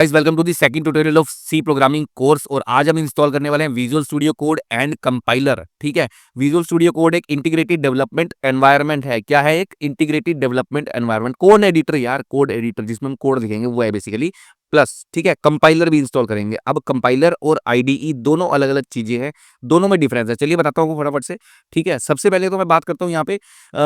Guys welcome to the second tutorial of C programming course. और आज हम install करने वाले हैं visual studio code and compiler. ठीक है, विजुअल स्टूडियो कोड एक इंटीग्रेटेड डेवलपमेंट एनवायरनमेंट है। क्या है? एक integrated development environment, code editor यार, कोड एडिटर जिसमें हम कोड लिखेंगे वो है बेसिकली। प्लस ठीक है, कंपाइलर भी इंस्टॉल करेंगे। अब कंपाइलर और आईडीई दोनों अलग अलग चीजें हैं, दोनों में डिफरेंस है। चलिए बताता हूँ फटाफट से। ठीक है, सबसे पहले तो मैं बात करता हूँ यहाँ पे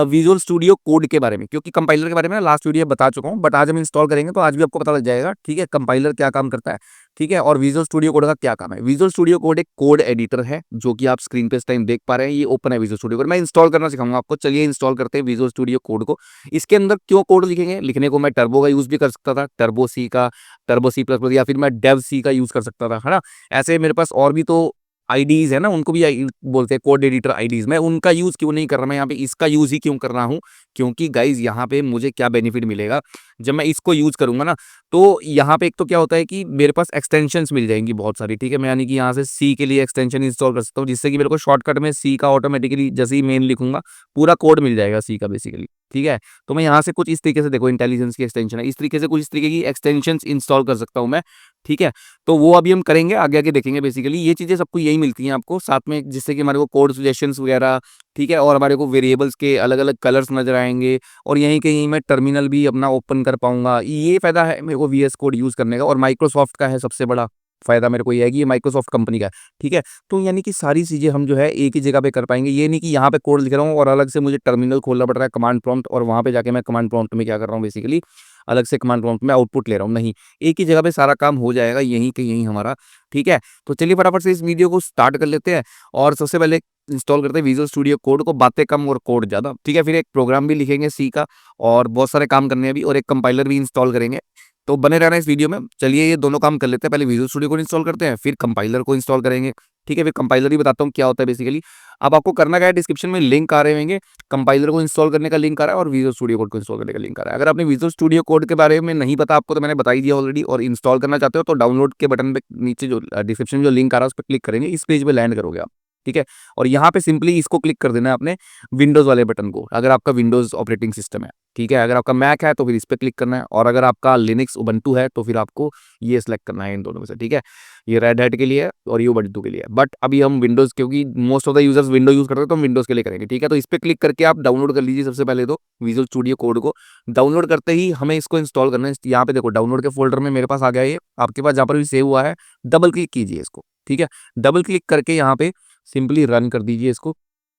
विजुअल स्टूडियो कोड के बारे में, क्योंकि कंपाइलर के बारे में लास्ट वीडियो बता चुका हूँ, बट आज हम इंस्टॉल करेंगे तो आज भी आपको पता लग जाएगा। ठीक है, कंपाइलर क्या काम करता है, ठीक है, और विजुअल स्टूडियो कोड का क्या काम है। विजुअल स्टूडियो कोड एक कोड एडिटर है जो कि आप स्क्रीन पे इस टाइम देख पा रहे हैं। ये ओपन है विजुअल स्टूडियो कोड, मैं इंस्टॉल करना सिखाऊंगा आपको। चलिए इंस्टॉल करते हैं विजुअल स्टूडियो कोड को। इसके अंदर क्यों कोड लिखेंगे, लिखने को मैं टर्बो का यूज भी कर सकता था, टर्बो सी का, टर्बो सी प्लस प्लस, या फिर मैं डेव सी का यूज कर सकता था, है ना। ऐसे मेरे पास और भी तो आईडीज है ना, उनको भी बोलते हैं कोड एडिटर आईडीज। मैं उनका यूज क्यों नहीं कर रहा, मैं यहाँ पे इसका यूज ही क्यों कर रहा हूँ, क्योंकि गाइज यहाँ पे मुझे क्या बेनिफिट मिलेगा जब मैं इसको यूज करूंगा ना। तो यहाँ पे एक तो क्या होता है कि मेरे पास एक्सटेंशंस मिल जाएंगी बहुत सारी। ठीक है, मैं यानी कि यहाँ से सी के लिए एक्सटेंशन इंस्टॉल कर सकता हूँ, जिससे कि मेरे को शॉर्टकट में सी का ऑटोमेटिकली जैसे ही मेन लिखूंगा पूरा कोड मिल जाएगा सी का बेसिकली। ठीक है, तो मैं यहाँ से कुछ इस तरीके से, देखो इंटेलिजेंस की एक्सटेंशन है, इस तरीके से कुछ इस तरीके की एक्सटेंशन इंस्टॉल कर सकता हूँ मैं। ठीक है, तो वो अभी हम करेंगे, आगे आगे देखेंगे। बेसिकली ये चीजें सबको यही मिलती हैं आपको साथ में, जिससे कि हमारे को कोड सजेशंस वगैरह, ठीक है, और हमारे को वेरिएबल्स के अलग अलग कलर्स नजर आएंगे। और यहीं कहीं मैं टर्मिनल भी अपना ओपन कर पाऊंगा। ये फायदा है मेरे को वीएस कोड यूज करने का। और माइक्रोसॉफ्ट का है सबसे बड़ा फायदा मेरे को ये है कि ये माइक्रोसॉफ्ट कंपनी का है। ठीक है, तो यानी कि सारी चीजें हम जो है एक ही जगह पे कर पाएंगे। ये नहीं कि यहाँ पे कोड लिख रहा हूँ और अलग से मुझे टर्मिनल खोलना पड़ रहा है, कमांड प्रॉम्प्ट, और वहां पे जाके मैं कमांड प्रॉम्प्ट में क्या कर रहा हूँ बेसिकली, अलग से कमांड प्रॉम्प्ट में आउटपुट ले रहा हूँ। नहीं, एक ही जगह पे सारा काम हो जाएगा, यहीं के यहीं हमारा। ठीक है, तो चलिए फटाफट से इस वीडियो को स्टार्ट कर लेते हैं। और सबसे पहले इंस्टॉल करते हैं विजुअल स्टूडियो कोड को, बातें कम और कोड ज्यादा। ठीक है, फिर एक प्रोग्राम भी लिखेंगे सी का, और बहुत सारे काम करने हैं अभी, और एक कंपाइलर भी इंस्टॉल करेंगे। तो बने रहना इस वीडियो में। चलिए ये दोनों काम कर लेते हैं, पहले विजुअल स्टूडियो को इंस्टॉल करते हैं, फिर कंपाइलर को इंस्टॉल करेंगे। ठीक है, फिर कंपाइलर ही बताता हूँ क्या होता है बेसिकली। अब आपको करना क्या है, डिस्क्रिप्शन में लिंक आ रहे होंगे, कंपाइलर को इंस्टॉल करने का लिंक आ रहा है और विजुअल स्टूडियो कोड को इंस्टॉल करने का लिंक आ रहा है। अगर आपने विजुअल स्टूडियो कोड के बारे में नहीं पता आपको, तो मैंने बताई दिया ऑलरेडी, और इंस्टॉल करना चाहते हो तो डाउनलोड के बटन पे नीचे जो डिस्क्रिप्शन में जो लिंक आ रहा है उस पर क्लिक करेंगे, इस पेज पे लैंड करोगे आप। ठीक है, और यहाँ पे सिंपली इसको क्लिक कर देना है अपने विंडोज वाले बटन को, अगर आपका विंडोज ऑपरेटिंग सिस्टम है। ठीक है, अगर आपका मैक है तो फिर इस पर क्लिक करना है, और अगर आपका लिनक्स उबंटू है तो फिर आपको ये सिलेक्ट करना है इन दोनों में से। ठीक है, ये रेड हैट के लिए है और ये उबंटू के लिए है, बट अभी हम विंडोज, क्योंकि most of the users window use करते हैं तो हम विंडोज के लिए करेंगे। ठीक है, तो इस पर क्लिक करके आप डाउनलोड कर लीजिए सबसे पहले तो विजुअल स्टूडियो कोड को। डाउनलोड करते ही हमें इसको इंस्टॉल करना है। यहाँ पे देखो डाउनलोड के फोल्डर में मेरे पास आ गया ये, आपके पास जहाँ पर भी सेव हुआ है डबल क्लिक कीजिए इसको। ठीक है, डबल क्लिक करके यहाँ पे सिंपली रन कर दीजिए इसको।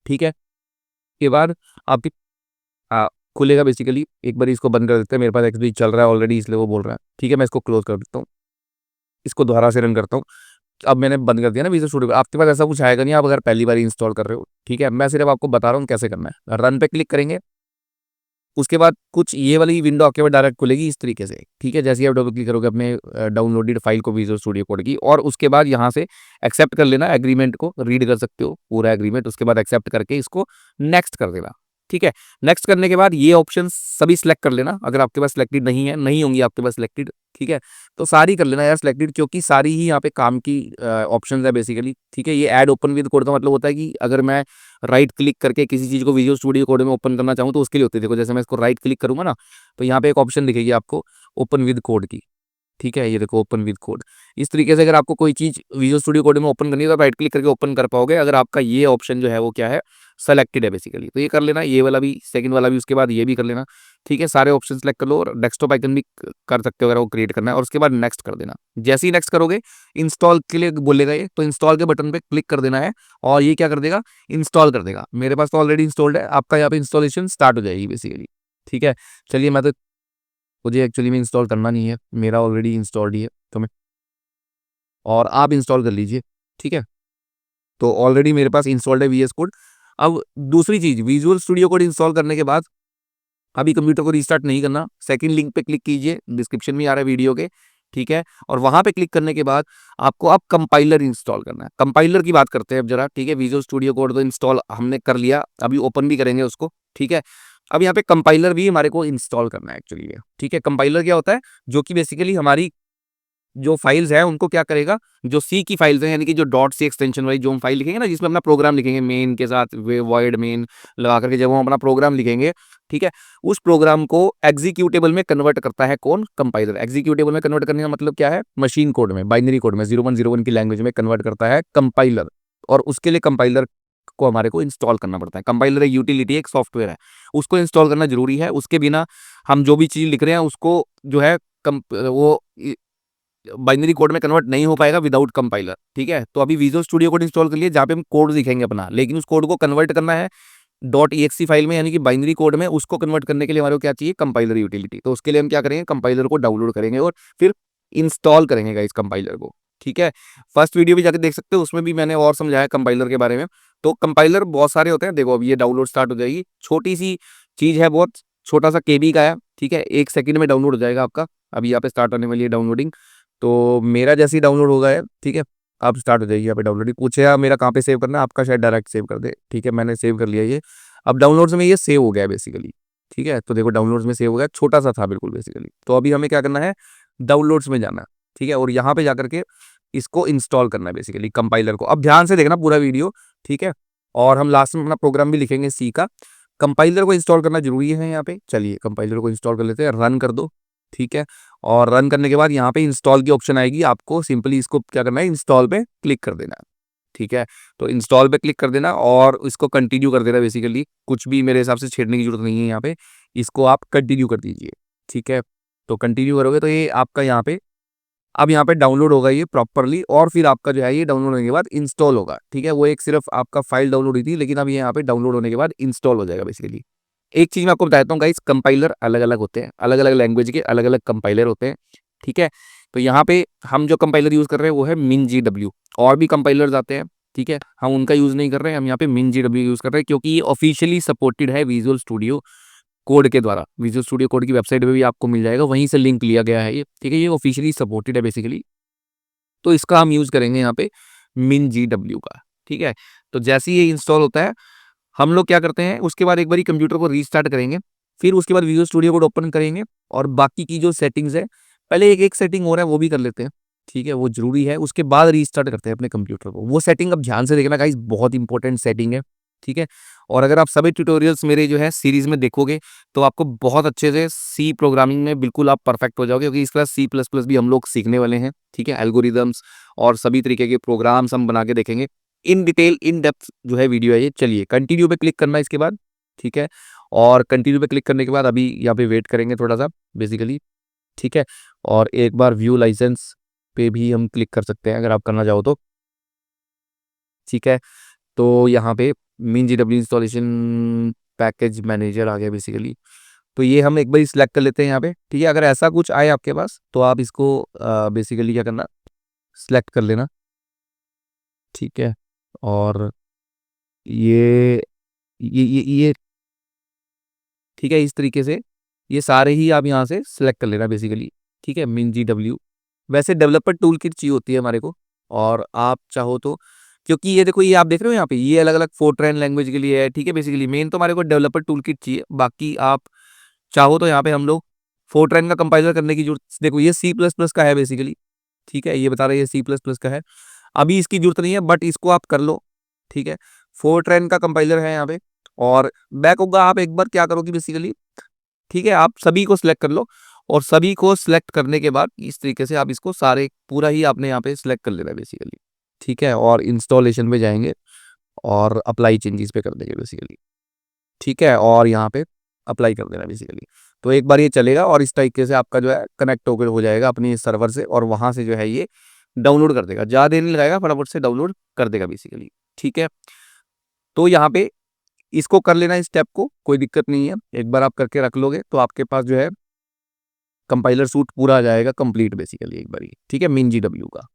ठीक है, के बाद आपकी आ, खुलेगा बेसिकली। एक बार इसको बंद कर देते हैं, मेरे पास एक्सपी चल रहा है ऑलरेडी इसलिए वो बोल रहा है। ठीक है, मैं इसको क्लोज कर देता हूँ, इसको दोबारा से रन करता हूँ। अब मैंने बंद कर दिया ना विजुअल स्टूडियो, आपके पास ऐसा कुछ आएगा नहीं आप अगर पहली बार इंस्टॉल कर रहे हो। ठीक है, मैं सिर्फ आपको बता रहा हूँ कैसे करना है। रन पे क्लिक करेंगे, उसके बाद कुछ ये वाली विंडो आपके पास डायरेक्ट खुलेगी इस तरीके से। ठीक है, जैसे ही आप डबल क्लिक करोगे अपने डाउनलोडेड फाइल को विजुअल स्टूडियो कोड की, और उसके बाद यहाँ से एक्सेप्ट कर लेना, एग्रीमेंट को रीड कर सकते हो पूरा एग्रीमेंट, उसके बाद एक्सेप्ट करके इसको नेक्स्ट कर देना। ठीक है, नेक्स्ट करने के बाद ये ऑप्शन सभी सिलेक्ट कर लेना, अगर आपके पास सिलेक्टेड नहीं है, नहीं होंगी आपके पास सिलेक्टेड। ठीक है, तो सारी कर लेना यार सिलेक्टेड, क्योंकि सारी ही यहाँ पे काम की ऑप्शंस है बेसिकली। ठीक है, ये ऐड ओपन विद कोड का मतलब होता है कि अगर मैं राइट क्लिक करके किसी चीज को विजुअल स्टूडियो कोड में ओपन करना चाहूँ तो उसके लिए होती है। देखो जैसे मैं इसको राइट क्लिक करूंगा ना, तो यहाँ पे एक ऑप्शन दिखेगी आपको ओपन विद कोड की। ठीक है, ये देखो ओपन विद कोड। इस तरीके से अगर आपको कोई चीज विजुअल स्टूडियो कोड में ओपन करनी है तो राइट क्लिक करके ओपन कर पाओगे, अगर आपका ये ऑप्शन जो है वो क्या है, सेलेक्टेड है बेसिकली। तो ये कर लेना, ये वाला भी, सेकंड वाला भी, उसके बाद ये भी कर लेना। ठीक है, सारे ऑप्शन सेलेक्ट कर लो, और डेस्कटॉप आइकन भी कर सकते हो अगर वो क्रिएट करना है, और उसके बाद नेक्स्ट कर देना। जैसे ही नेक्स्ट करोगे इंस्टॉल के लिए बोलेगा ये, तो इंस्टॉल के बटन पे क्लिक कर देना है, और ये क्या कर देगा, इंस्टॉल कर देगा। मेरे पास तो ऑलरेडी इंस्टॉल्ड है, आपका यहाँ पे इंस्टॉलेशन स्टार्ट हो जाएगी बेसिकली। ठीक है, चलिए मैं तो, मुझे एक्चुअली में इंस्टॉल करना नहीं है, मेरा ऑलरेडी इंस्टॉल्ड ही है, तो मैं, और आप इंस्टॉल कर लीजिए। ठीक है, तो ऑलरेडी मेरे पास इंस्टॉल्ड है वीएस कोड। अब दूसरी चीज, विजुअल स्टूडियो कोड इंस्टॉल करने के बाद अभी कंप्यूटर को रीस्टार्ट नहीं करना, सेकंड लिंक पे क्लिक कीजिए, डिस्क्रिप्शन में आ रहा है वीडियो के। ठीक है, और वहां पे क्लिक करने के बाद आपको अब कंपाइलर इंस्टॉल करना है। कंपाइलर की बात करते हैं अब जरा। ठीक है, विजुअल स्टूडियो कोड तो इंस्टॉल हमने कर लिया, अभी ओपन भी करेंगे उसको। ठीक है, अब यहाँ पे कंपाइलर भी हमारे को इंस्टॉल करना है एक्चुअली। ठीक है, कंपाइलर क्या होता है, जो कि बेसिकली हमारी जो फाइल्स है उनको क्या करेगा, जो सी की फाइल्स हैं यानी कि जो डॉट सी एक्सटेंशन वाली जो हम फाइल लिखेंगे ना, जिसमें अपना प्रोग्राम लिखेंगे मेन के साथ वॉइड मेन लगा करके जब हम अपना प्रोग्राम लिखेंगे, ठीक है, उस प्रोग्राम को एग्जीक्यूटेबल में कन्वर्ट करता है कौन, कंपाइलर। एग्जीक्यूटेबल में कन्वर्ट करने का मतलब क्या है, मशीन कोड में, बाइनरी कोड में 0101 की लैंग्वेज में कन्वर्ट करता है कंपाइलर। और उसके लिए कंपाइलर को हमारे को इंस्टॉल करना पड़ता है। कंपाइलर एक यूटिलिटी, एक सॉफ्टवेयर है, उसको इंस्टॉल करना जरूरी है। उसके बिना हम जो भी चीज लिख रहे हैं उसको जो है वो बाइनरी कोड में कन्वर्ट नहीं हो पाएगा विदाउट कंपाइलर, ठीक है। तो अभी विजुअल स्टूडियो कोड इंस्टॉल कर लिए जहाँ पे हम कोड लिखेंगे अपना, लेकिन उस कोड को कन्वर्ट करना है .exe फाइल में यानी कि बाइनरी कोड में। उसको कन्वर्ट करने के लिए हमारे को क्या चाहिए, कंपाइलर यूटिलिटी। तो उसके लिए हम क्या करेंगे, कंपाइलर को डाउनलोड करेंगे और फिर इंस्टॉल करेंगे इस कंपाइलर को, ठीक है। फर्स्ट वीडियो भी जाकर देख सकते हो, उसमें भी मैंने और समझाया कंपाइलर के बारे में। तो कंपाइलर बहुत सारे होते हैं, देखो अब ये डाउनलोड स्टार्ट हो जाएगी, छोटी सी चीज है, बहुत छोटा सा केबी का है, ठीक है, 1 सेकंड में डाउनलोड हो जाएगा आपका। अभी यहाँ पे स्टार्ट होने वाली है डाउनलोडिंग। तो मेरा जैसे ही डाउनलोड हो गया है, ठीक है, अब स्टार्ट हो जाएगी यहाँ पे डाउनलोडिंग। पूछेगा मेरा कहाँ पे सेव करना है, आपका शायद डायरेक्ट सेव कर दे, ठीक है, मैंने सेव कर लिया ये। अब डाउनलोड्स में ये सेव हो गया है बेसिकली, ठीक है। तो देखो डाउनलोड्स में सेव हो गया, छोटा सा था बिल्कुल बेसिकली। तो अभी हमें क्या करना है, डाउनलोड्स में जाना है, ठीक है, और यहाँ पे जाकर के इसको इंस्टॉल करना है बेसिकली कंपाइलर को। अब ध्यान से देखना पूरा वीडियो, ठीक है, और हम लास्ट में अपना प्रोग्राम भी लिखेंगे सी का। कंपाइलर को इंस्टॉल करना जरूरी है यहाँ पे। चलिए कंपाइलर को इंस्टॉल कर लेते हैं, रन कर दो, ठीक है। और रन करने के बाद यहाँ पे इंस्टॉल की ऑप्शन आएगी, आपको सिंपली इसको क्या करना है, इंस्टॉल पे क्लिक कर देना, ठीक है। तो इंस्टॉल पे क्लिक कर देना और इसको कंटिन्यू कर देना बेसिकली। कुछ भी मेरे हिसाब से छेड़ने की जरूरत नहीं है यहाँ पे, इसको आप कंटिन्यू कर दीजिए, ठीक है। तो कंटिन्यू करोगे तो ये आपका यहाँ पे अब यहाँ पे डाउनलोड होगा ये प्रॉपरली, और फिर आपका जो है ये डाउनलोड होने के बाद इंस्टॉल होगा, ठीक है। वो एक सिर्फ आपका फाइल डाउनलोड हुई थी, लेकिन अब ये यहाँ पे डाउनलोड होने के बाद इंस्टॉल हो जाएगा बेसिकली। एक चीज मैं आपको बताता हूँ गाइस, कंपाइलर अलग अलग होते हैं, अलग अलग लैंग्वेज के अलग अलग कंपाइलर होते हैं, ठीक है। तो यहाँ पे हम जो कंपाइलर यूज कर रहे हैं वो है MinGW। और भी कंपाइलर्स आते हैं, ठीक है, हम उनका यूज नहीं कर रहे हैं, हम यहाँ पे MinGW यूज कर रहे हैं क्योंकि ये ऑफिशियली सपोर्टेड है विजुअल स्टूडियो कोड के द्वारा। विजुअल स्टूडियो कोड की वेबसाइट पे भी आपको मिल जाएगा, वहीं से लिंक लिया गया है ये, ठीक है, ये ऑफिशियली सपोर्टेड है बेसिकली। तो इसका हम यूज करेंगे यहाँ पे MinGW का, ठीक है। तो जैसे ही ये इंस्टॉल होता है, हम लोग क्या करते हैं, उसके बाद एक बार कंप्यूटर को रीस्टार्ट करेंगे, फिर उसके बाद विजुअल स्टूडियो कोड ओपन करेंगे और बाकी की जो सेटिंग्स है, पहले एक एक सेटिंग हो रहा है वो भी कर लेते हैं, ठीक है, वो जरूरी है। उसके बाद रीस्टार्ट करते हैं अपने कंप्यूटर को। वो सेटिंग अब ध्यान से देखना गाइस, बहुत इंपॉर्टेंट सेटिंग है, ठीक है। और अगर आप सभी ट्यूटोरियल्स मेरे जो है सीरीज में देखोगे तो आपको बहुत अच्छे से सी प्रोग्रामिंग में बिल्कुल आप परफेक्ट हो जाओगे, क्योंकि इसके बाद C++ भी हम लोग सीखने वाले हैं, ठीक है। एल्गोरिदम्स और सभी तरीके के प्रोग्राम्स हम बना के देखेंगे इन डिटेल, इन डेप्थ जो है वीडियो है ये। चलिए कंटिन्यू पे क्लिक करना है इसके बाद, ठीक है। और कंटिन्यू पे क्लिक करने के बाद अभी यहाँ पे वेट करेंगे थोड़ा सा बेसिकली, ठीक है। और एक बार व्यू लाइसेंस पे भी हम क्लिक कर सकते हैं अगर आप करना चाहो तो, ठीक है। तो यहाँ पे MinGW इंस्टॉलेशन पैकेज मैनेजर आ गया बेसिकली। तो ये हम एक बार सिलेक्ट कर लेते हैं यहाँ पे, ठीक है। अगर ऐसा कुछ आए आपके पास तो आप इसको बेसिकली क्या करना, सिलेक्ट कर लेना, ठीक है। और ये ये ठीक है, इस तरीके से ये सारे ही आप यहाँ से सिलेक्ट कर लेना बेसिकली, ठीक है। MinGW वैसे डेवलपर टूल किट चाहिए होती है हमारे को, और आप चाहो तो, क्योंकि ये देखो ये आप देख रहे हो यहाँ पे ये अलग अलग फोर्ट्रैन लैंग्वेज के लिए है, ठीक है। बेसिकली मेन तो हमारे को डेवलपर टूल किट चाहिए, बाकी आप चाहो तो यहाँ पे हम लोग फोर्ट्रैन का कंपाइलर करने की जरूरत, देखो ये C++ का है बेसिकली, ठीक है, ये बता रहे हैं C++ का है। अभी इसकी जरूरत नहीं है बट इसको आप कर लो, ठीक है। फोर्ट्रैन का कंपाइलर है यहाँ पे, और बैक होगा आप एक बार क्या करोगे बेसिकली, ठीक है, आप सभी को सिलेक्ट कर लो। और सभी को सिलेक्ट करने के बाद इस तरीके से आप इसको सारे पूरा ही आपने यहाँ पे सिलेक्ट कर लेना है बेसिकली, ठीक है। और इंस्टॉलेशन पे जाएंगे और अप्लाई चेंजेस पे कर देंगे बेसिकली, ठीक है। और यहाँ पे अप्लाई कर देना बेसिकली। तो एक बार ये चलेगा और इस तरीके से आपका जो है कनेक्ट होकर हो जाएगा अपनी सर्वर से, और वहां से जो है ये डाउनलोड कर देगा, ज़्यादा देर नहीं लगाएगा, फटाफट से डाउनलोड कर देगा बेसिकली, ठीक है। तो यहाँ पे इसको कर लेना, इस स्टेप को, कोई दिक्कत नहीं है। एक बार आप करके रख लोगे तो आपके पास जो है कंपाइलर सूट पूरा आ जाएगा कंप्लीट बेसिकली एक बार, ठीक है, MinGW का।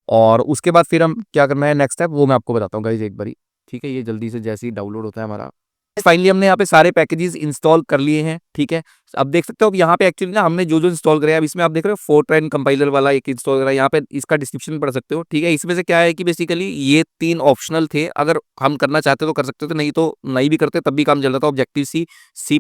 और उसके बाद फिर हम क्या करना है नेक्स्ट स्टेप, वो मैं आपको बताता हूँ गाइस एक बारी, ठीक है। ये जल्दी से जैसे ही डाउनलोड होता है हमारा, फाइनली हमने यहाँ पे सारे पैकेजेस इंस्टॉल कर लिए हैं, ठीक है। अब देख सकते हो अब यहाँ पे एक्चुअली ना हमने जो जो इंस्टॉल करे, अब इसमें आप देख रहे हो फोर्ट्रैन कंपाइलर वाला एक इंस्टॉल करा, यहाँ पे इसका डिस्क्रिप्शन पढ़ सकते हो, ठीक है। इसमें से क्या है कि बेसिकली ये 3 ऑप्शनल थे, अगर हम करना चाहते तो कर सकते थे, नहीं तो नहीं भी करते तब भी काम चल रहा था। Objective C, C++,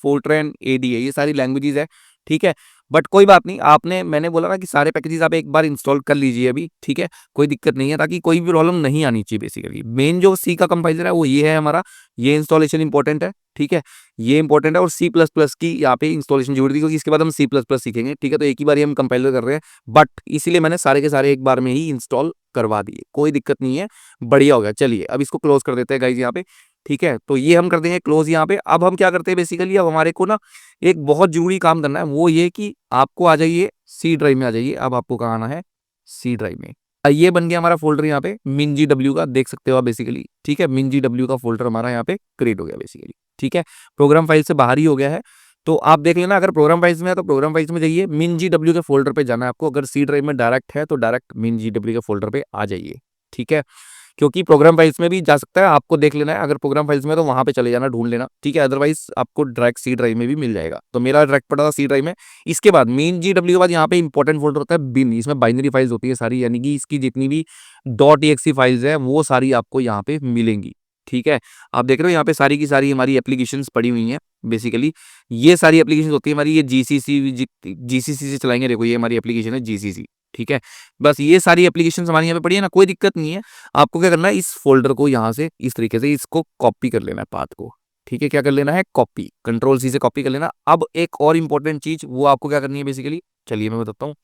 Fortran, ADA, ये सारी लैंग्वेजेस है, ठीक है। बट कोई बात नहीं, आपने मैंने बोला ना कि सारे पैकेजेस आप एक बार इंस्टॉल कर लीजिए अभी, ठीक है, कोई दिक्कत नहीं है, ताकि कोई भी प्रॉब्लम नहीं आनी चाहिए बेसिकली। मेन जो सी का कंपाइलर है वो ये है हमारा, ये इंस्टॉलेशन इंपॉर्टेंट है, ठीक है, ये इंपॉर्टेंट है। और सी प्लस प्लस की यहाँ पे इंस्टॉलेशन जरूरी थी, क्योंकि इसके बाद हम सी प्लस प्लस सीखेंगे, ठीक है। तो एक ही बार हम कंपाइलर कर रहे हैं, बट इसीलिए मैंने सारे के सारे एक बार में ही इंस्टॉल करवा दिए, कोई दिक्कत नहीं है, बढ़िया हो गया। चलिए अब इसको क्लोज कर देते हैं गाइज यहाँ पे, ठीक है। तो ये हम कर देंगे क्लोज यहाँ पे। अब हम क्या करते हैं बेसिकली, अब हमारे को ना एक बहुत जरूरी काम करना है, वो ये कि आपको आ जाइए सी ड्राइव में आ जाइए। अब आपको कहाँ आना है, सी ड्राइव में। ये बन गया हमारा फोल्डर यहाँ पे min.gw का, देख सकते हो आप बेसिकली, ठीक है। min.gw का फोल्डर हमारा यहाँ पे क्रिएट हो गया बेसिकली, ठीक है। प्रोग्राम फाइल से बाहर ही हो गया है, तो आप देख लेना। अगर प्रोग्राम फाइल्स में है तो प्रोग्राम फाइल्स में जाइए, min.gw के फोल्डर पे जाना है आपको। अगर सी ड्राइव में डायरेक्ट है तो डायरेक्ट min.gw के फोल्डर पे आ जाइए, ठीक है। क्योंकि प्रोग्राम फाइल्स में भी जा सकता है, आपको देख लेना है। अगर प्रोग्राम फाइल्स में तो वहां पे चले जाना, ढूंढ लेना, ठीक है। अदरवाइज आपको डायरेक्ट सी ड्राइव में भी मिल जाएगा। तो मेरा डायरेक्ट पड़ा था सी ड्राइव में। इसके बाद min.gw के बाद यहाँ पे इंपॉर्टेंट फोल्डर होता है बिन, इसमें बाइनरी फाइल्स होती है सारी, यानी कि इसकी जितनी भी .exe फाइल्स है वो सारी आपको यहाँ पे मिलेंगी, ठीक है। आप देख रहे हो यहाँ पे सारी की सारी हमारी एप्लीकेशंस पड़ी हुई हैं बेसिकली। ये सारी एप्लीकेशन होती है हमारी, ये जीसीसी से चलाएंगे। देखो ये हमारी एप्लीकेशन है जीसीसी, ठीक है। बस ये सारी एप्लीकेशन हमारी यहाँ पे पड़ी है ना, कोई दिक्कत नहीं है। आपको क्या करना है, इस फोल्डर को यहाँ से इस तरीके से इसको कॉपी कर लेना है, पाथ को, ठीक है। क्या कर लेना है, कॉपी, कंट्रोल सी से कॉपी कर लेना। अब एक और इंपॉर्टेंट चीज, वो आपको क्या करनी है बेसिकली, चलिए मैं बताता हूँ।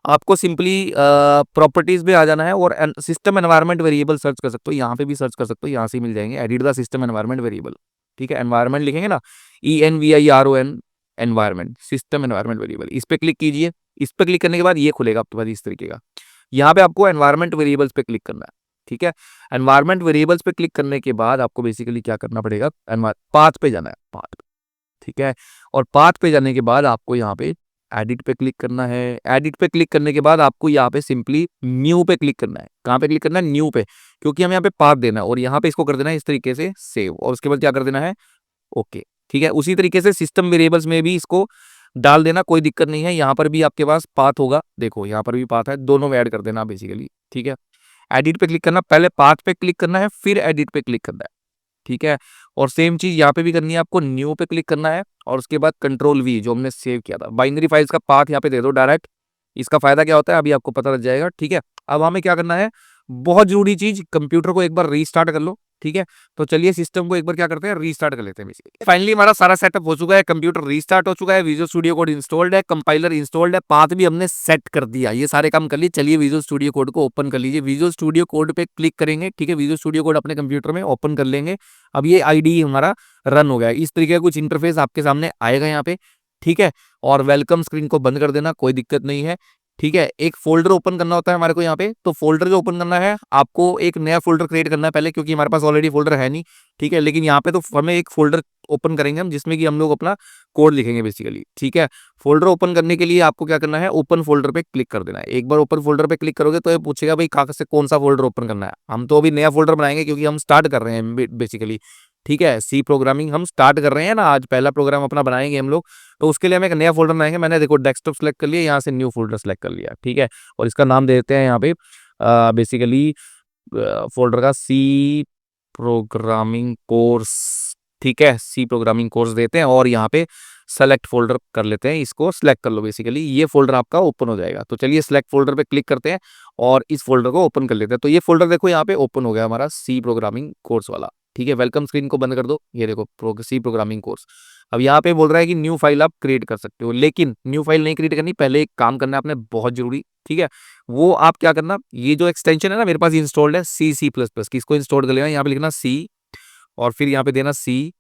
आपको सिंपली प्रॉपर्टीज में आ जाना है और सिस्टम एनवायरनमेंट वेरिएबल सर्च कर सकते हो, यहाँ पे भी सर्च कर सकते हो, यहाँ से मिल जाएंगे। Edit the system environment variable, ठीक है। एनवायरनमेंट लिखेंगे ना, ENVIRON, environment, system environment variable, इस पे क्लिक कीजिए। इस पे क्लिक करने के बाद ये खुलेगा आपके पास इस तरीके का। यहाँ पे आपको एनवायरनमेंट वेरिएबल्स पे क्लिक करना है, ठीक है। एनवायरनमेंट वेरिएबल्स पे क्लिक करने के बाद आपको बेसिकली क्या करना पड़ेगा, पाथ पे जाना है, पाथ पे, ठीक है। और पाथ पे जाने के बाद आपको यहाँ पे एडिट पे क्लिक करना है। एडिट पे क्लिक करने के बाद आपको यहाँ पे सिंपली न्यू पे क्लिक करना है। कहाँ पे क्लिक करना है, न्यू पे, क्योंकि हम यहाँ पे पाथ देना है। और यहाँ पे इसको कर देना है इस तरीके से सेव, और उसके बाद क्या कर देना है, ओके, ठीक है। उसी तरीके से सिस्टम वेरिएबल्स में भी इसको डाल देना, कोई दिक्कत नहीं है। यहाँ पर भी आपके पास पाथ होगा, देखो यहाँ पर भी पाथ है, दोनों में ऐड कर देना बेसिकली, ठीक है। एडिट पे क्लिक करना, पहले पाथ पे क्लिक करना है, फिर एडिट पे क्लिक करना है, ठीक है। और सेम चीज यहाँ पे भी करनी है आपको, न्यू पे क्लिक करना है, और उसके बाद कंट्रोल V जो हमने सेव किया था, बाइनरी फाइल्स का पाथ यहाँ पे दे दो डायरेक्ट। इसका फायदा क्या होता है अभी आपको पता लग जाएगा, ठीक है। अब हमें क्या करना है, बहुत जरूरी चीज, कंप्यूटर को एक बार रीस्टार्ट कर लो, ठीक है। तो चलिए सिस्टम को एक बार क्या करते हैं, रीस्टार्ट कर लेते हैं बेसिकली। फाइनली हमारा सारा सेटअप हो चुका है, कंप्यूटर रीस्टार्ट हो चुका है, विजुअल स्टूडियो कोड इंस्टॉल्ड है, कंपाइलर इंस्टॉल्ड है, पाथ भी हमने सेट कर दिया, ये सारे काम कर लिए। चलिए विजुअल स्टूडियो कोड को ओपन कर लीजिए। विजुअल स्टूडियो कोड पे क्लिक करेंगे, ठीक है। विजुअल स्टूडियो कोड अपने कंप्यूटर में ओपन कर लेंगे। अब ये आईडी हमारा रन हो गया है, इस तरीके का कुछ इंटरफेस आपके सामने आएगा यहाँ पे, ठीक है। और वेलकम स्क्रीन को बंद कर देना, कोई दिक्कत नहीं है, ठीक है। एक फोल्डर ओपन करना होता है हमारे को यहाँ पे, तो फोल्डर जो ओपन करना है आपको, एक नया फोल्डर क्रिएट करना है पहले, क्योंकि हमारे पास ऑलरेडी फोल्डर है नहीं, ठीक है। लेकिन यहाँ पे तो हमें एक फोल्डर ओपन करेंगे हम, जिसमें कि हम लोग अपना कोड लिखेंगे बेसिकली, ठीक है। फोल्डर ओपन करने के लिए आपको क्या करना है, ओपन फोल्डर पे क्लिक कर देना है। एक बार ओपन फोल्डर पे क्लिक करोगे तो ये पूछेगा भाई कहाँ से कौन सा फोल्डर ओपन करना है। हम तो अभी नया फोल्डर बनाएंगे, क्योंकि हम स्टार्ट कर रहे हैं बेसिकली, ठीक है। सी प्रोग्रामिंग हम स्टार्ट कर रहे हैं ना, आज पहला प्रोग्राम अपना बनाएंगे हम लोग, तो उसके लिए हम एक नया फोल्डर बनाएंगे। मैंने देखो डेस्कटॉप सेलेक्ट कर लिया, यहाँ से न्यू फोल्डर सेलेक्ट कर लिया, ठीक है। और इसका नाम दे देते हैं यहाँ पे बेसिकली फोल्डर का सी प्रोग्रामिंग कोर्स, ठीक है। सी प्रोग्रामिंग कोर्स देते हैं और यहाँ पे सेलेक्ट फोल्डर कर लेते हैं, इसको सेलेक्ट कर लो बेसिकली, ये फोल्डर आपका ओपन हो जाएगा। तो चलिए सेलेक्ट फोल्डर पे क्लिक करते हैं और इस फोल्डर को ओपन कर लेते हैं। तो ये फोल्डर देखो यहाँ पे ओपन हो गया हमारा सी प्रोग्रामिंग कोर्स वाला, ठीक है। वेलकम स्क्रीन को बंद कर दो, ये देखो सी प्रोग्रामिंग कोर्स। अब यहाँ पे बोल रहा है कि न्यू फाइल आप क्रिएट कर सकते हो, लेकिन न्यू फाइल नहीं क्रिएट करनी, पहले एक काम करना है आपने बहुत जरूरी, ठीक है। वो आप क्या करना, ये जो एक्सटेंशन है ना मेरे पास इंस्टॉल्ड है C++ की, इसको इंस्टॉल कर लेना। यहाँ पे लिखना C और फिर यहाँ पे देना C++,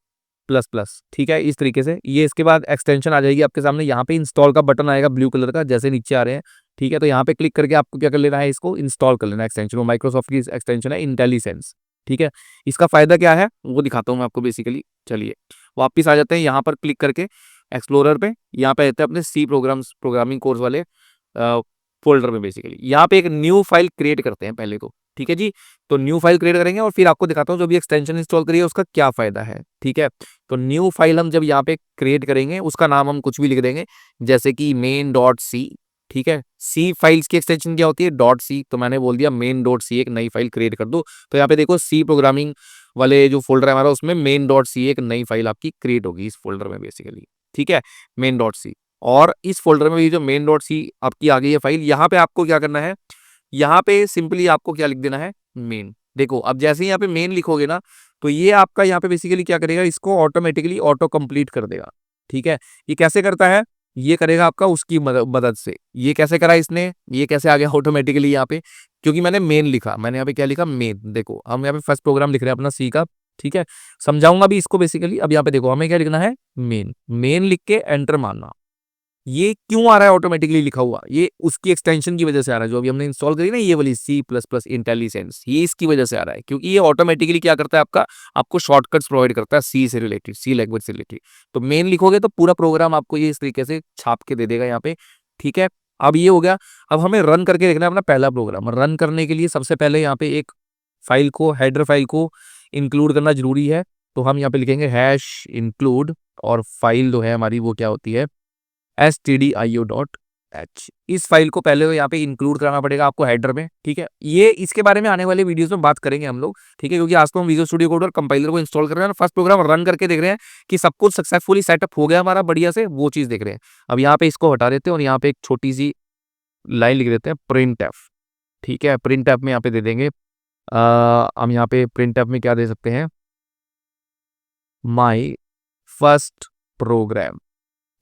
ठीक है। इस तरीके से ये इसके बाद एक्सटेंशन आ जाएगी आपके सामने, यहाँ पे इंस्टॉल का बटन आएगा ब्लू कलर का, जैसे नीचे आ रहे हैं, ठीक है। तो यहाँ पे क्लिक करके आपको क्या कर लेना है, इसको इंस्टॉल कर लेना एक्सटेंशन। वो माइक्रोसॉफ्ट की एक्सटेंशन है इंटेलिसेंस, ठीक है। इसका फायदा क्या है वो दिखाता हूँ मैं आपको बेसिकली। चलिए वापिस आ जाते हैं, यहाँ पर क्लिक करके एक्सप्लोरर पे, यहाँ पे आते हैं अपने सी प्रोग्रामिंग कोर्स वाले फोल्डर में बेसिकली। यहाँ पे एक न्यू फाइल क्रिएट करते हैं पहले तो, ठीक है जी। तो न्यू फाइल क्रिएट करेंगे और फिर आपको दिखाता हूँ जो भी एक्सटेंशन इंस्टॉल करिए उसका क्या फायदा है, ठीक है। तो न्यू फाइल हम जब यहाँ पे क्रिएट करेंगे, उसका नाम हम कुछ भी लिख देंगे, जैसे कि main.c, ठीक है। सी फाइल्स की एक्सटेंशन क्या होती है, .c, तो मैंने बोल दिया main.c, एक नई फाइल क्रिएट कर दो। तो यहाँ पे देखो सी प्रोग्रामिंग वाले जो फोल्डर है हमारा, उसमें main.c एक नई फाइल आपकी क्रिएट होगी इस फोल्डर में बेसिकली, ठीक है, main.c। और इस फोल्डर में ये जो मेन डॉट सी आपकी आ गई है फाइल, यहाँ पे आपको क्या करना है, यहाँ पे सिंपली आपको क्या लिख देना है, मेन। देखो अब जैसे ही यहाँ पे मेन लिखोगे ना, तो ये आपका यहाँ पे बेसिकली क्या करेगा, इसको ऑटोमेटिकली ऑटो कंप्लीट कर देगा। ठीक है, ये कैसे करता है, ये करेगा आपका उसकी मदद से। ये कैसे करा इसने, ये कैसे आ गया ऑटोमेटिकली यहाँ पे, क्योंकि मैंने मेन लिखा, मैंने यहाँ पे क्या लिखा, मेन। देखो हम यहाँ पे फर्स्ट प्रोग्राम लिख रहे हैं अपना सी का। ठीक है, समझाऊंगा भी इसको बेसिकली। अब यहाँ पे देखो हमें क्या लिखना है, मेन। मेन लिख के एंटर मारना। ये क्यों आ रहा है ऑटोमेटिकली लिखा हुआ, ये उसकी एक्सटेंशन की वजह से आ रहा है, जो अभी हमने इंस्टॉल करी ना ये वाली सी प्लस प्लस इंटेलिजेंस, ये इसकी वजह से आ रहा है, क्योंकि ये ऑटोमेटिकली क्या करता है आपका, आपको शॉर्टकट्स प्रोवाइड करता है सी से रिलेटेड, सी लैंग्वेज से रिलेटेड। तो मेन लिखोगे तो पूरा प्रोग्राम आपको ये इस तरीके से छाप के दे देगा यहाँ पे। ठीक है, अब ये हो गया। अब हमें रन करके देखना है अपना पहला प्रोग्राम। रन करने के लिए सबसे पहले यहाँ पे एक फाइल को, हेडर फाइल को इंक्लूड करना जरूरी है। तो हम यहाँ पे लिखेंगे हैश इंक्लूड, और फाइल जो है हमारी वो क्या होती है, stdio.h। इस फाइल को पहले यहाँ पे इंक्लूड कराना पड़ेगा आपको हेडर में। ठीक है, ये इसके बारे में आने वाले वीडियोस में बात करेंगे हम लोग। ठीक है, क्योंकि आज तो हम विजुअल स्टूडियो कोड और कंपाइलर को इंस्टॉल कर रहे हैं, फर्स्ट प्रोग्राम रन करके देख रहे हैं कि सब कुछ सक्सेसफुली सेटअप हो गया हमारा बढ़िया से, वो चीज देख रहे हैं। अब यहाँ पे इसको हटा देते हैं और यहाँ पे एक छोटी सी लाइन लिख देते हैं, प्रिंट एफ। ठीक है, प्रिंट एफ में यहाँ पे दे देंगे, हम यहाँ पे प्रिंट एफ में क्या दे सकते हैं, माई फर्स्ट प्रोग्राम।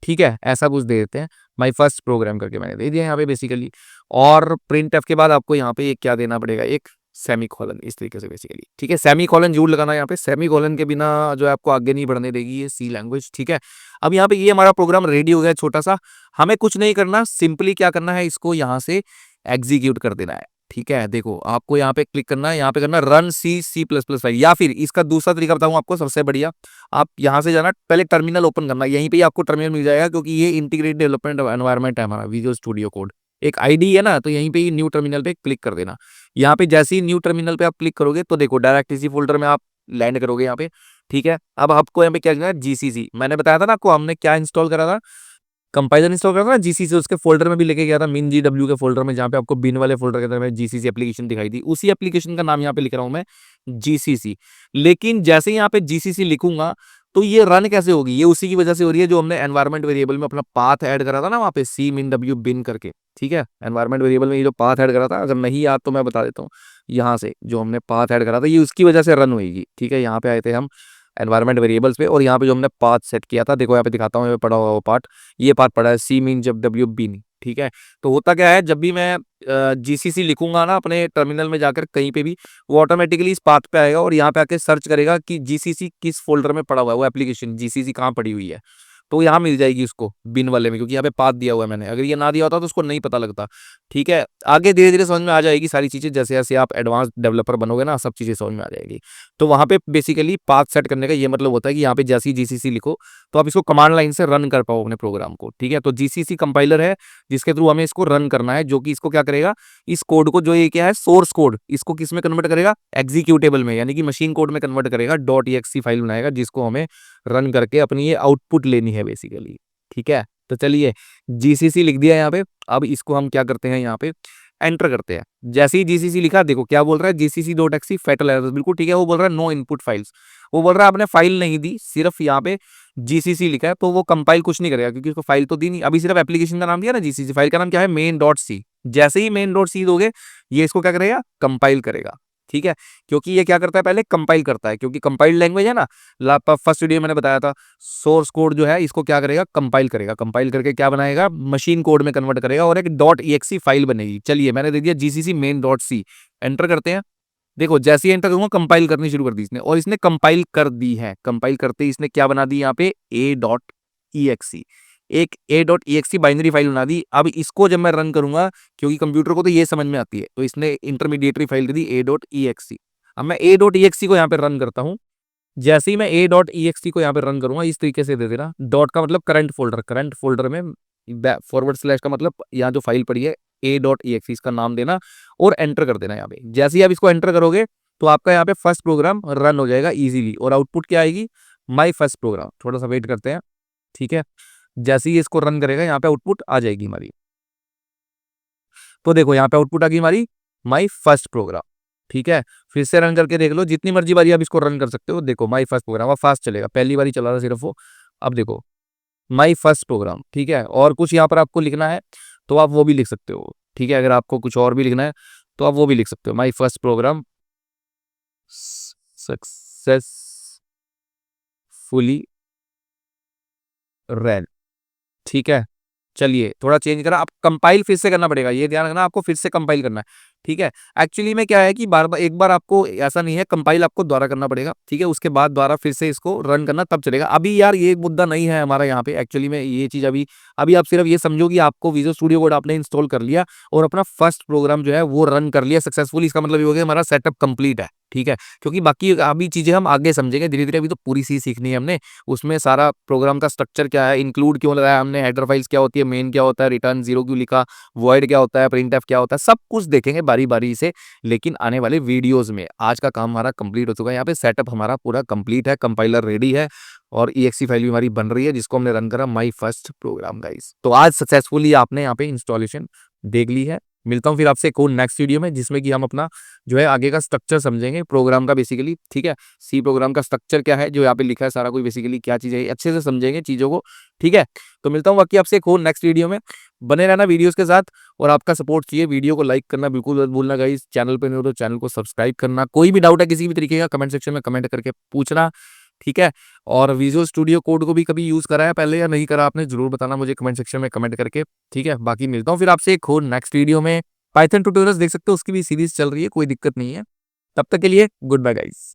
ठीक है, ऐसा कुछ दे देते हैं, माई फर्स्ट प्रोग्राम करके मैंने दे दिया यहाँ पे बेसिकली। और प्रिंट एफ के बाद आपको यहाँ पे एक क्या देना पड़ेगा, एक सेमी कॉलन, इस तरीके से बेसिकली। ठीक है, सेमी कॉलन जरूर लगाना यहाँ पे, सेमी कॉलन के बिना जो है आपको आगे नहीं बढ़ने देगी ये सी लैंग्वेज। ठीक है, अब यहाँ पे ये हमारा प्रोग्राम रेडी हो गया छोटा सा। हमें कुछ नहीं करना, सिंपली क्या करना है, इसको यहाँ से एग्जीक्यूट कर देना है। ठीक है, देखो आपको यहाँ पे क्लिक करना है, यहाँ पे करना रन सी सी प्लस प्लस फाइल, या फिर इसका दूसरा तरीका बताऊँ आपको सबसे बढ़िया। आप यहाँ से जाना, पहले टर्मिनल ओपन करना, यहीं पे ही आपको टर्मिनल मिल जाएगा, क्योंकि ये इंटीग्रेटेड डेवलपमेंट एनवायरनमेंट है हमारा विजुअल स्टूडियो कोड। एक आईडी है ना, तो यहीं पे ही न्यू टर्मिनल पे क्लिक कर देना। यहाँ पे जैसे ही न्यू टर्मिनल पे आप क्लिक करोगे तो देखो डायरेक्ट इसी फोल्डर में आप लैंड करोगे यहाँ पे। ठीक है, अब आपको यहाँ पे क्या करना है, जीसीसी। मैंने बताया था ना आपको, हमने क्या इंस्टॉल करा था, कंपाइलर इंस्टॉल करना ना जीसीसी, उसके फोल्डर में भी लेके गया था, मिन जीडब्ल्यू के फोल्डर में, जहाँ पे आपको बिन वाले फोल्डर के अंदर में जीसीसी एप्लीकेशन दिखाई थी। उसी एप्लीकेशन का नाम यहाँ पे लिख रहा हूँ मैं, जीसीसी। लेकिन जैसे ही यहाँ पे जीसीसी लिखूंगा तो ये रन कैसे होगी, ये उसी की वजह से हो रही है जो हमने एनवायरमेंट वेरिएबल में अपना पाथ ऐड करा था ना, वहाँ पे सी मिन डब्ल्यू बिन करके। ठीक है, एनवायरमेंट वेरिएबल में ये जो पाथ ऐड करा था, अगर नहीं याद तो मैं बता देता हूँ, यहाँ से जो हमने पाथ ऐड करा था ये उसकी वजह से रन होगी। ठीक है, यहाँ पे आए थे हम एनवायरमेंट वेरिएबल्स पे, और यहाँ पे जो हमने पाथ सेट किया था, देखो यहाँ पे दिखाता हूँ, यहाँ पे पड़ा हुआ वो पार्ट, ये पार्ट पड़ा है सी मीन जब डब्ल्यू बिन। ठीक है, तो होता क्या है, जब भी मैं जीसीसी लिखूंगा ना अपने टर्मिनल में जाकर कहीं पे भी, वो ऑटोमेटिकली इस पाथ पे आएगा और यहाँ पे आके सर्च करेगा कि जीसीसी किस फोल्डर में पड़ा हुआ है, वो एप्लीकेशन जीसीसी कहाँ पड़ी हुई है, तो यहाँ मिल जाएगी उसको बिन वाले में, क्योंकि यहाँ पे पाथ दिया हुआ है मैंने। अगर ये ना दिया होता तो उसको नहीं पता लगता। ठीक है, आगे धीरे धीरे समझ में आ जाएगी सारी चीजें, जैसे जैसे आप एडवांस डेवलपर बनोगे ना, सब चीजें समझ में आ जाएगी। तो वहां पे बेसिकली पाथ सेट करने का ये मतलब होता है कि यहाँ पे जैसी जीसीसी लिखो तो आप इसको कमांड लाइन से रन कर पाओ अपने प्रोग्राम को। ठीक है, तो जीसीसी कंपाइलर है जिसके थ्रू हमें इसको रन करना है, जो कि इसको क्या करेगा, इस कोड को, जो ये क्या है सोर्स कोड, इसको किस में कन्वर्ट करेगा, एग्जीक्यूटेबल में, यानी कि मशीन कोड में कन्वर्ट करेगा, .exe फाइल बनाएगा जिसको हमें रन करके अपनी ये आउटपुट लेनी है बेसिकली। ठीक है, तो चलिए जीसीसी लिख दिया यहाँ पे। अब इसको हम क्या करते हैं, यहाँ पे एंटर करते हैं। जैसे ही जीसीसी लिखा, देखो क्या बोल रहा है, gcc.exe fatal errors, बिल्कुल ठीक है, वो बोल रहा है नो इनपुट फाइल्स। वो बोल रहा है आपने फाइल नहीं दी, सिर्फ यहाँ पे जीसीसी लिखा है, तो वो कंपाइल कुछ नहीं करेगा क्योंकि उसको फाइल तो दी नहीं, अभी सिर्फ एप्लीकेशन का नाम दिया ना जीसीसी, फाइल का नाम क्या है, मेन डॉट सी। जैसे ही मेन डॉट सी दोगे, ये इसको क्या करेगा, कंपाइल करेगा। ठीक है, क्योंकि ये क्या करता है, पहले कंपाइल करता है, क्योंकि कंपाइल्ड लैंग्वेज है ना, फर्स्ट वीडियो मैंने बताया था, सोर्स कोड जो है इसको क्या करेगा, कंपाइल करेगा। कंपाइल करके क्या बनाएगा, मशीन कोड में कन्वर्ट करेगा और एक .exe फाइल बनेगी। चलिए मैंने दे दिया GCC main dot C, enter करते हैं। देखो जैसे ही एंटर करूंगा कंपाइल करनी शुरू कर दी इसने, और इसने कंपाइल कर दी है। कंपाइल करते ही इसने क्या बना दी, यहाँ पे a.exe, एक a.exe बाइनरी फाइल बना दी। अब इसको जब मैं रन करूंगा, क्योंकि कंप्यूटर को तो ये समझ में आती है, तो इसने इंटरमीडिएटरी फाइल दे दी a.exe। अब मैं a.exe को यहाँ पे रन करता हूँ। जैसे ही मैं a.exe को यहाँ पे रन करूंगा, इस तरीके से दे देना, डॉट का मतलब करंट फोल्डर, करंट फोल्डर में फॉरवर्ड स्लैश का मतलब यहाँ जो फाइल पड़ी है a.exe, इसका नाम देना और एंटर कर देना यहाँ पे। जैसे ही आप इसको एंटर करोगे तो आपका यहाँ पे फर्स्ट प्रोग्राम रन हो जाएगा इजीली, और आउटपुट क्या आएगी, माई फर्स्ट प्रोग्राम। थोड़ा सा वेट करते हैं। ठीक है, जैसे ही इसको रन करेगा यहाँ पे आउटपुट आ जाएगी हमारी। तो देखो यहाँ पे आउटपुट आ गई हमारी, माई फर्स्ट प्रोग्राम। ठीक है, फिर से रन करके देख लो, जितनी मर्जी बारी आप इसको रन कर सकते हो। देखो माई फर्स्ट प्रोग्राम अब फास्ट चलेगा, पहली बारी चला रहा सिर्फ वो। अब देखो माई फर्स्ट प्रोग्राम, ठीक है। और कुछ यहाँ पर आपको लिखना है तो आप वो भी लिख सकते हो, ठीक है। अगर आपको कुछ और भी लिखना है तो आप वो भी लिख सकते हो, my first program successfully run, ठीक है। चलिए थोड़ा चेंज करा, आप कंपाइल फिर से करना पड़ेगा, ये ध्यान रखना, आपको फिर से कंपाइल करना है, ठीक है। एक्चुअली में क्या है कि बार बार एक बार आपको ऐसा नहीं है, कंपाइल आपको दोबारा करना पड़ेगा, ठीक है। उसके बाद दोबारा फिर से इसको रन करना तब चलेगा। अभी यार ये मुद्दा नहीं है हमारा यहाँ पे, एक्चुअली में ये चीज अभी अभी आप सिर्फ ये समझो कि आपको विजुअल स्टूडियो कोड आपने इंस्टॉल कर लिया और अपना फर्स्ट प्रोग्राम जो है वो रन कर लिया सक्सेसफुली, इसका मतलब ये हो गया हमारा सेटअप कंप्लीट है, ठीक है। क्योंकि बाकी अभी चीजें हम आगे समझेंगे धीरे धीरे, अभी तो पूरी सी सीखनी है हमने। उसमें सारा प्रोग्राम का स्ट्रक्चर क्या है, इंक्लूड क्यों लगाया हमने, हेडर फाइल्स क्या होती है, मेन क्या होता है, रिटर्न जीरो क्यों लिखा, वॉइड क्या होता है, प्रिंटफ क्या होता है, सब कुछ देखेंगे बारी बारी से। लेकिन आने वाले वीडियोस में आज का काम हमारा कंप्लीट हो चुका है, यहाँ पे सेटअप हमारा पूरा कंप्लीट है, कंपाइलर रेडी है और EXE फाइल भी हमारी बन रही है जिसको हमने रन करा माई फर्स्ट प्रोग्राम गाइस। तो आज सक्सेसफुली आपने यहाँ पे इंस्टॉलेशन देख ली है। मिलता हूँ फिर आपसे एक और नेक्स्ट वीडियो में जिसमें कि हम अपना जो है आगे का स्ट्रक्चर समझेंगे प्रोग्राम का बेसिकली, ठीक है। सी प्रोग्राम का स्ट्रक्चर क्या है जो यहाँ पे लिखा है सारा कुछ बेसिकली क्या चीज़ है, अच्छे से समझेंगे चीज़ों को, ठीक है। तो मिलता हूँ बाकी आपसे एक और नेक्स्ट वीडियो में, बने रहना वीडियोस के साथ और आपका सपोर्ट चाहिए। वीडियो को लाइक करना बिल्कुल मत भूलना गाइस, चैनल पे नहीं हो तो चैनल को सब्सक्राइब करना। कोई भी डाउट है किसी भी तरीके का कमेंट सेक्शन में कमेंट करके पूछना, ठीक है। और विजुअल स्टूडियो कोड को भी कभी यूज करा है पहले या नहीं करा आपने, जरूर बताना मुझे कमेंट सेक्शन में कमेंट करके, ठीक है। बाकी मिलता हूँ फिर आपसे एक और नेक्स्ट वीडियो में। पाइथन ट्यूटोरियल्स देख सकते हो, उसकी भी सीरीज चल रही है, कोई दिक्कत नहीं है। तब तक के लिए गुड बाय गाइस।